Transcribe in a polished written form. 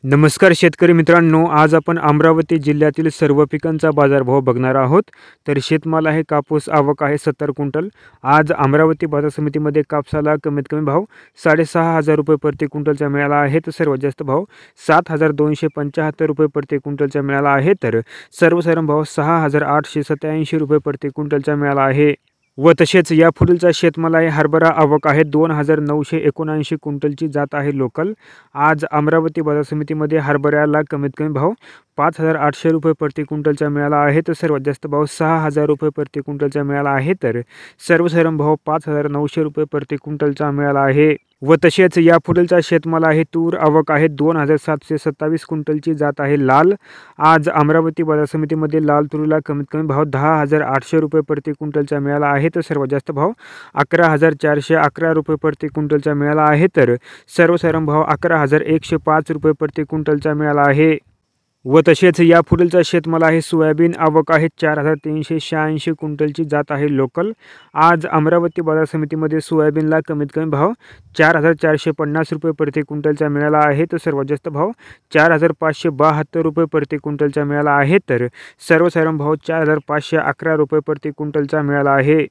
नमस्कार शेतकरी मित्रांनो, आज आपण अमरावती जिल्ह्यातील सर्व पिकांचा बाजारभाव बघणार आहोत. तर शेतमाल आहे कापूस, आवक आहे 70 क्विंटल. आज अमरावती बाजार समितीमध्ये कापसाला कमीत कमी भाव 6,500 रुपये प्रति क्विंटलचा मिळाला आहे. तर सर्वात जास्त भाव 7,275 रुपये प्रति क्विंटलचा मिळाला आहे. तर सर्वसाधारण भाव 6,887 रुपये प्रति क्विंटलचा मिळाला आहे. व तसेच यापुढीलचा शेतमाल आहे हरभरा, आवक आहे 2,979 क्विंटलची जात आहे लोकल. आज अमरावती बाजार समितीमध्ये हरभऱ्याला कमीत कमी भाव 5,800 रुपये प्रति क्विंटलचा मिळाला आहे. तर सर्वात जास्त भाव 6,000 रुपये प्रति क्विंटलचा मिळाला आहे. तर सर्वसाधारण भाव 5,900 रुपये प्रति क्विंटलचा मिळाला आहे. व तसेच यापुढीलचा शेतमाल आहे तूर, आवक आहे 2,727 क्विंटलची जात आहे लाल. आज अमरावती बाजार समितीमध्ये लाल तुरीला कमीत कमी भाव 10,800 रुपये प्रति क्विंटलचा मिळाला आहे. तर सर्वात जास्त भाव 11,411 रुपये प्रति क्विंटलचा मिळाला आहे. तर सर्वसाधारण भाव 11,105 रुपये प्रति क्विंटलचा मिळाला आहे. व तसेच यापुढीलचा शेतमाल आहे सोयाबीन, आवक आहे 4,386 क्विंटलची जात आहे लोकल. आज अमरावती बाजार समितीमध्ये सोयाबीनला कमीत कमी भाव 4,450 रुपये प्रति क्विंटलचा मिळाला आहे. तर सर्वात जास्त भाव 4,572 रुपये प्रति क्विंटलचा मिळाला आहे. तर सर्वसाधारण भाव 4,511 रुपये प्रति क्विंटलचा मिळाला आहे.